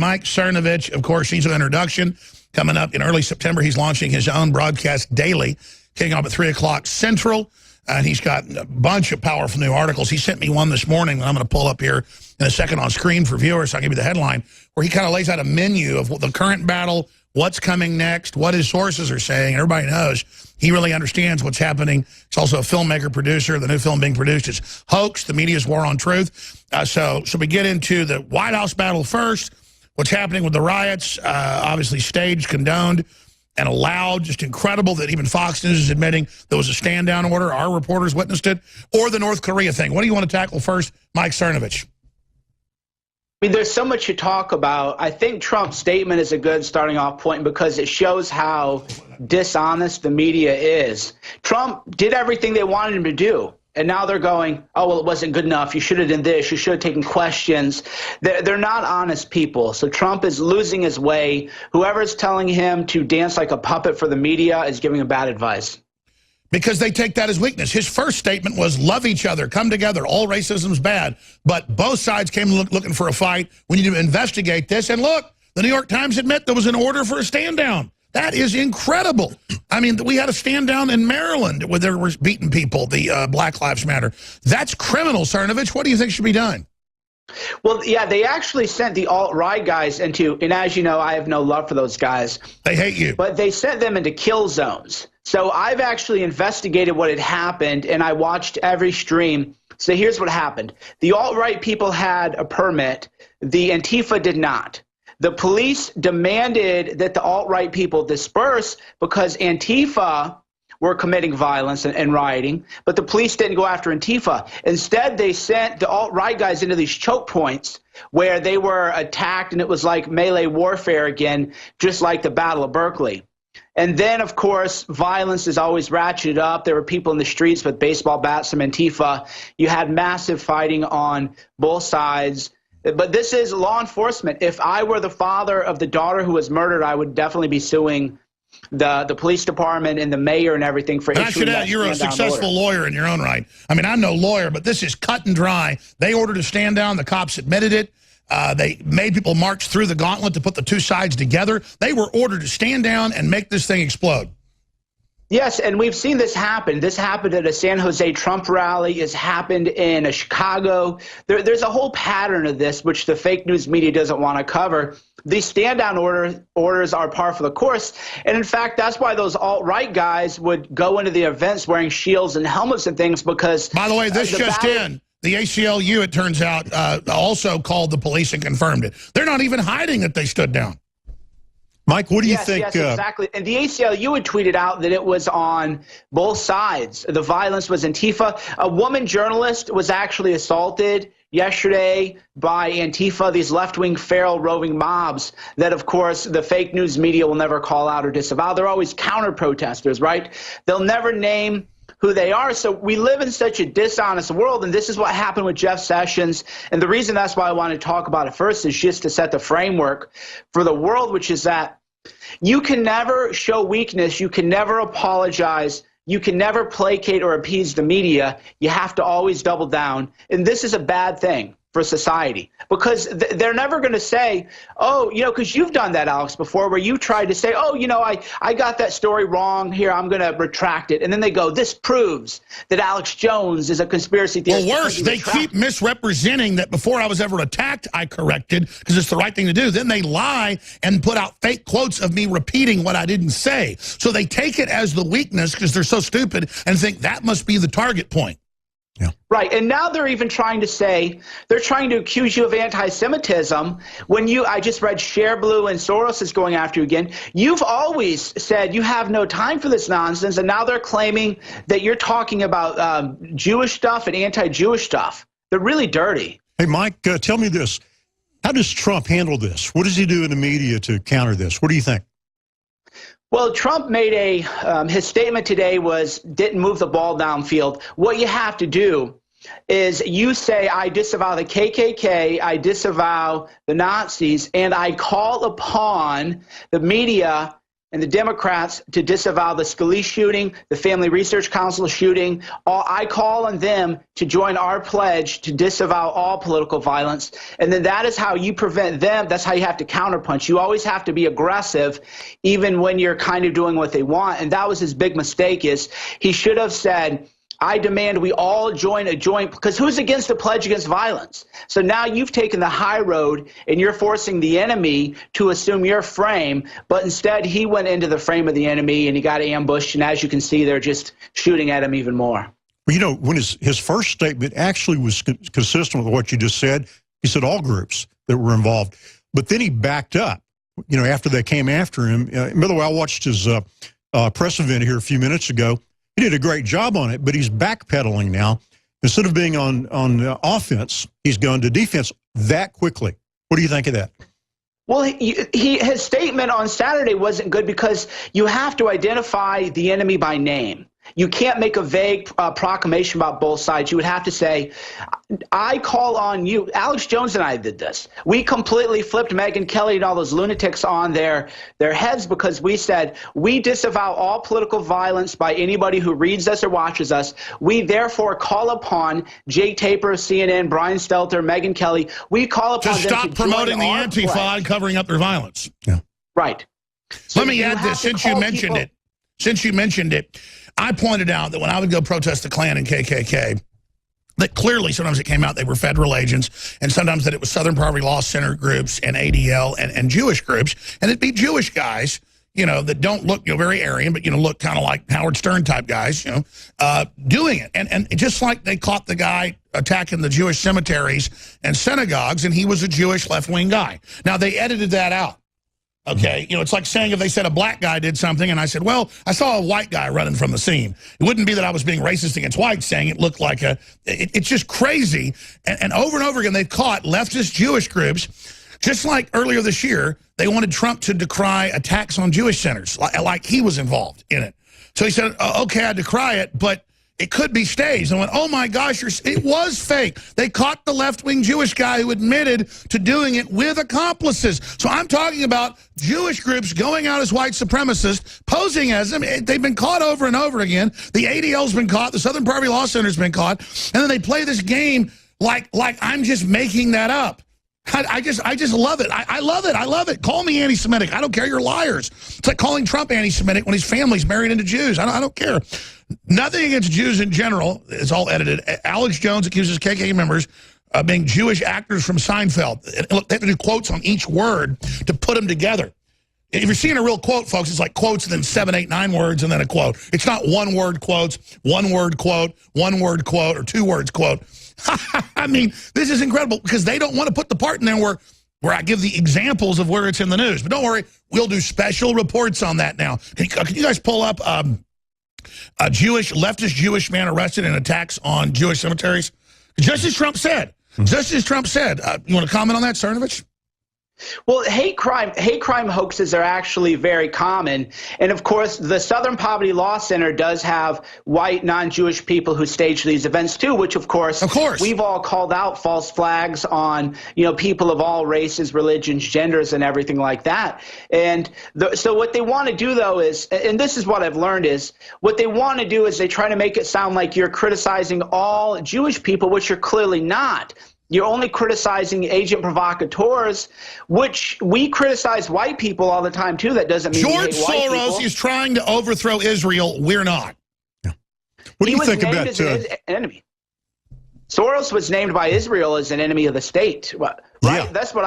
Mike Cernovich. Of course, he's an introduction. Coming up in early September, he's launching his own broadcast daily, kicking off at 3 o'clock Central. And he's got a bunch of powerful new articles. He sent me one this morning that I'm going to pull up here in a second on screen for viewers. I'll give you the headline, where he kind of lays out a menu of the current battle, what's coming next, what his sources are saying. Everybody knows he really understands what's happening. He's also a filmmaker, producer. The new film being produced is Hoax, the media's war on truth. So we get into the White House battle first, what's happening with the riots, obviously staged, condoned, and allowed. Just incredible that even Fox News is admitting there was a stand-down order. Our reporters witnessed it. Or the North Korea thing. What do you want to tackle first, Mike Cernovich? I mean, there's so much to talk about. I think Trump's statement is a good starting off point because it shows how dishonest the media is. Trump did everything they wanted him to do. And now they're going, oh, well, it wasn't good enough. You should have done this. You should have taken questions. They're not honest people. So Trump is losing his way. Whoever's telling him to dance like a puppet for the media is giving him bad advice. Because they take that as weakness. His first statement was love each other, come together, all racism's bad. But both sides came looking for a fight. We need to investigate this. And look, the New York Times admit there was an order for a stand down. That is incredible. I mean, we had a stand down in Maryland where they were beating people, the Black Lives Matter. That's criminal, Cernovich. What do you think should be done? Well, yeah, they actually sent the alt-right guys into, and as you know, I have no love for those guys. They hate you. But they sent them into kill zones. So I've actually investigated what had happened, and I watched every stream. So here's what happened. The alt-right people had a permit. The Antifa did not. The police demanded that the alt-right people disperse because Antifa were committing violence and rioting, but the police didn't go after Antifa. Instead, they sent the alt-right guys into these choke points where they were attacked, and it was like melee warfare again, just like the Battle of Berkeley. And then, of course, violence is always ratcheted up. There were people in the streets with baseball bats from Antifa. You had massive fighting on both sides. But this is law enforcement. If I were the father of the daughter who was murdered, I would definitely be suing the police department and the mayor and everything for issuing that stand-down order. I should add, you're a successful lawyer in your own right. I mean, I'm no lawyer, but this is cut and dry. They ordered a stand down. The cops admitted it. They made people march through the gauntlet to put the two sides together. They were ordered to stand down and make this thing explode. Yes, and we've seen this happen. This happened at a San Jose Trump rally. It's happened in a Chicago. There's a whole pattern of this, which the fake news media doesn't want to cover. These stand-down orders are par for the course. And, in fact, that's why those alt-right guys would go into the events wearing shields and helmets and things because— By the way, this just in. The ACLU, it turns out, also called the police and confirmed it. They're not even hiding that they stood down. Mike, what do you think? Yes, exactly. And the ACLU had tweeted out that it was on both sides. The violence was Antifa. A woman journalist was actually assaulted yesterday by Antifa, these left-wing feral roving mobs that, of course, the fake news media will never call out or disavow. They're always counter-protesters, right? They'll never name who they are. So we live in such a dishonest world, and this is what happened with Jeff Sessions. And the reason that's why I want to talk about it first is just to set the framework for the world, which is that you can never show weakness. You can never apologize. You can never placate or appease the media. You have to always double down. And this is a bad thing for society because they're never going to say, oh, you know, because you've done that, Alex, before where you tried to say, oh, you know, I got that story wrong here. I'm going to retract it. And then they go, this proves that Alex Jones is a conspiracy theorist. Well, worse, they keep misrepresenting that before I was ever attacked, I corrected because it's the right thing to do. Then they lie and put out fake quotes of me repeating what I didn't say. So they take it as the weakness because they're so stupid and think that must be the target point. Yeah. Right. And now they're even trying to say, they're trying to accuse you of anti-Semitism when I just read Share Blue and Soros is going after you again. You've always said you have no time for this nonsense. And now they're claiming that you're talking about Jewish stuff and anti-Jewish stuff. They're really dirty. Hey, Mike, tell me this. How does Trump handle this? What does he do in the media to counter this? What do you think? Well, Trump made his statement today didn't move the ball downfield. What you have to do is you say, I disavow the KKK, I disavow the Nazis, and I call upon the media and the Democrats to disavow the Scalise shooting, the Family Research Council shooting. I call on them to join our pledge to disavow all political violence. And then that is how you prevent them. That's how you have to counterpunch. You always have to be aggressive, even when you're kind of doing what they want. And that was his big mistake. Is he should have said, I demand we all join a joint, because who's against the pledge against violence? So now you've taken the high road and you're forcing the enemy to assume your frame, but instead he went into the frame of the enemy and he got ambushed. And as you can see, they're just shooting at him even more. Well, you know, when his first statement actually was consistent with what you just said, he said all groups that were involved, but then he backed up, you know, after they came after him. By the way, I watched his press event here a few minutes ago. He did a great job on it, but he's backpedaling now. Instead of being on offense, he's gone to defense that quickly. What do you think of that? Well, his statement on Saturday wasn't good because you have to identify the enemy by name. You can't make a vague proclamation about both sides. You would have to say, I call on you. Alex Jones and I did this. We completely flipped Megyn Kelly and all those lunatics on their heads because we said, we disavow all political violence by anybody who reads us or watches us. We therefore call upon Jake Tapper, CNN, Brian Stelter, Megyn Kelly. We call upon them to stop promoting the Antifa pledge. and covering up their violence. Yeah. Right. So let me add this, since you mentioned it. Since you mentioned it, I pointed out that when I would go protest the Klan and KKK, that clearly sometimes it came out they were federal agents, and sometimes that it was Southern Poverty Law Center groups and ADL and Jewish groups, and it'd be Jewish guys, you know, that don't look, you know, very Aryan, but, you know, look kind of like Howard Stern type guys, you know, doing it. And just like they caught the guy attacking the Jewish cemeteries and synagogues, and he was a Jewish left-wing guy. Now, they edited that out. Okay, you know, it's like saying if they said a black guy did something and I said, well, I saw a white guy running from the scene. It wouldn't be that I was being racist against whites, saying it looked like it's just crazy. And over again, they've caught leftist Jewish groups, just like earlier this year, they wanted Trump to decry attacks on Jewish centers, like he was involved in it. So he said, okay, I decry it, but it could be staged. And I went, oh my gosh, it was fake. They caught the left-wing Jewish guy who admitted to doing it with accomplices. So I'm talking about Jewish groups going out as white supremacists, posing as them. They've been caught over and over again. The ADL's been caught. The Southern Poverty Law Center's been caught. And then they play this game like I'm just making that up. I just love it. I love it. I love it. Call me anti-Semitic. I don't care. You're liars. It's like calling Trump anti-Semitic when his family's married into Jews. I don't care. Nothing against Jews in general. It's all edited. Alex Jones accuses KKK members of being Jewish actors from Seinfeld. Look, they have to do quotes on each word to put them together. If you're seeing a real quote, folks, it's like quotes and then 7, 8, 9 words and then a quote. It's not one word quotes, one word quote, one word quote, or 2 words quote. I mean, this is incredible because they don't want to put the part in there where I give the examples of where it's in the news. But don't worry, we'll do special reports on that now. Can you guys pull up a leftist Jewish man arrested in attacks on Jewish cemeteries? Just as Trump said. Just as Trump said. You want to comment on that, Cernovich? Well, hate crime hoaxes are actually very common. And of course, the Southern Poverty Law Center does have white non-Jewish people who stage these events too, which of course, we've all called out false flags on, you know, people of all races, religions, genders, and everything like that. And so what they want to do though is, and this is what I've learned is, what they want to do is they try to make it sound like you're criticizing all Jewish people, which you're clearly not. You're only criticizing agent provocateurs, which we criticize white people all the time, too. That doesn't mean George Soros is trying to overthrow Israel. We're not. Yeah. What do you think about an enemy? Soros was named by Israel as an enemy of the state. Right? Yeah. That's what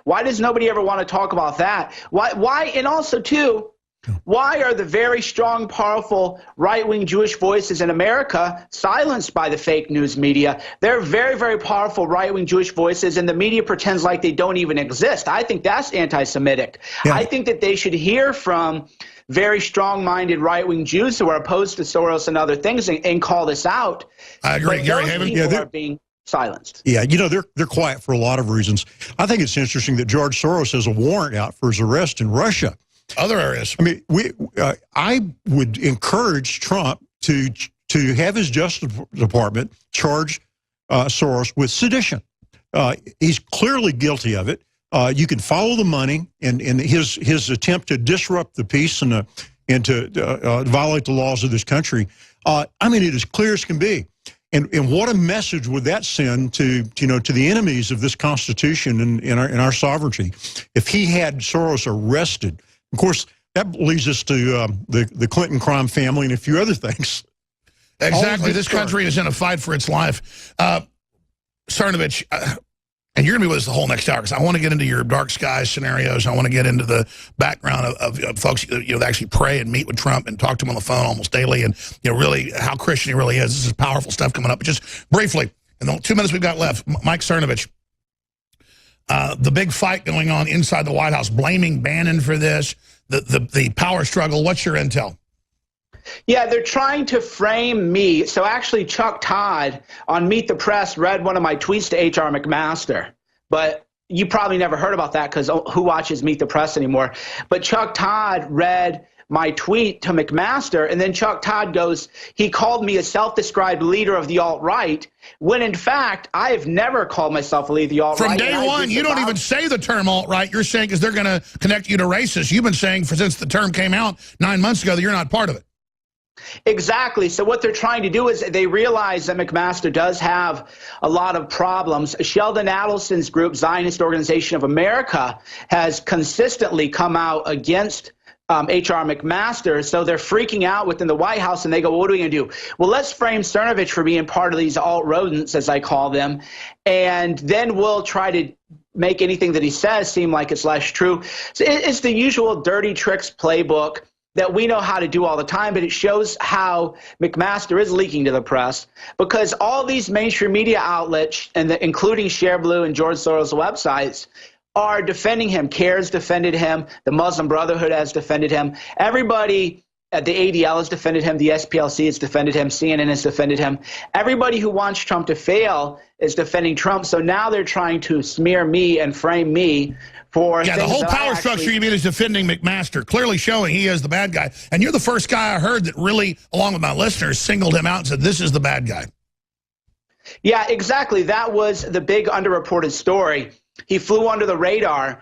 why does nobody ever want to talk about that? Why? And also, too, why are the very strong, powerful right-wing Jewish voices in America silenced by the fake news media? They're very, very powerful right-wing Jewish voices, and the media pretends like they don't even exist. I think that's anti-Semitic. Yeah. I think that they should hear from very strong-minded right-wing Jews who are opposed to Soros and other things and call this out. I agree. But Gary those Haven? people are being silenced. Yeah, you know, they're quiet for a lot of reasons. I think it's interesting that George Soros has a warrant out for his arrest in Russia. Other areas. I mean, I would encourage Trump to have his Justice Department charge Soros with sedition. He's clearly guilty of it. You can follow the money and his attempt to disrupt the peace and to violate the laws of this country. I mean, it is clear as can be. And what a message would that send to the enemies of this Constitution and our sovereignty if he had Soros arrested. Of course, that leads us to the Clinton crime family and a few other things. Exactly. This country is in a fight for its life. Cernovich, and you're going to be with us the whole next hour because I want to get into your dark skies scenarios. I want to get into the background of folks that actually pray and meet with Trump and talk to him on the phone almost daily, and really how Christian he really is. This is powerful stuff coming up. But just briefly, in the 2 minutes we've got left, Mike Cernovich, the big fight going on inside the White House, blaming Bannon for this, the power struggle. What's your intel? Yeah, they're trying to frame me. So actually, Chuck Todd on Meet the Press read one of my tweets to H.R. McMaster. But you probably never heard about that because who watches Meet the Press anymore? But Chuck Todd read my tweet to McMaster, and then Chuck Todd goes, he called me a self-described leader of the alt-right, when in fact, I have never called myself a leader of the alt-right. From day one, you don't even say the term alt-right. You're saying because they're going to connect you to racists. You've been saying since the term came out 9 months ago that you're not part of it. Exactly. So what they're trying to do is they realize that McMaster does have a lot of problems. Sheldon Adelson's group, Zionist Organization of America, has consistently come out against H.R. McMaster. So they're freaking out within the White House, and they go, well, what are we going to do? Well, let's frame Cernovich for being part of these alt-rodents, as I call them, and then we'll try to make anything that he says seem like it's less true. So it's the usual dirty tricks playbook that we know how to do all the time, but it shows how McMaster is leaking to the press because all these mainstream media outlets, including Share Blue and George Soros' websites, are defending him. CARE's defended him. The Muslim Brotherhood has defended him. Everybody at the ADL has defended him. The SPLC has defended him. CNN has defended him. Everybody who wants Trump to fail is defending Trump. So now they're trying to smear me and frame me for the whole power structure you mean is defending McMaster, clearly showing he is the bad guy. And you're the first guy I heard that really, along with my listeners, singled him out and said, this is the bad guy. Yeah, exactly. That was the big underreported story. He flew under the radar.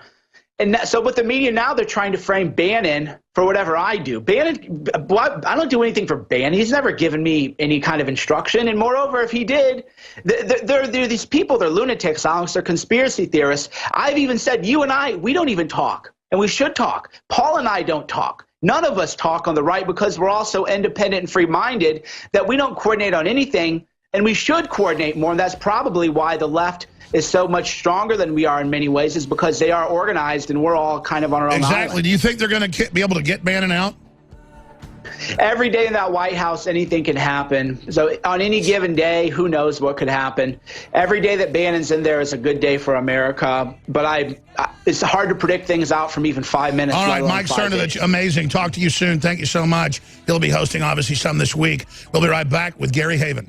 And so with the media now, they're trying to frame Bannon for whatever I do. Bannon, I don't do anything for Bannon. He's never given me any kind of instruction. And moreover, if he did, there are these people, they're lunatics, Alex, they're conspiracy theorists. I've even said, you and I, we don't even talk. And we should talk. Paul and I don't talk. None of us talk on the right because we're all so independent and free-minded that we don't coordinate on anything. And we should coordinate more. And that's probably why the left is so much stronger than we are in many ways, is because they are organized and we're all kind of on our own Exactly. island. Do you think they're going to be able to get Bannon out? Every day in that White House, anything can happen. So on any given day, who knows what could happen. Every day that Bannon's in there is a good day for America. But it's hard to predict things out from even 5 minutes. All right, Mike Cernovich, amazing. Talk to you soon. Thank you so much. He'll be hosting, obviously, some this week. We'll be right back with Gary Haven.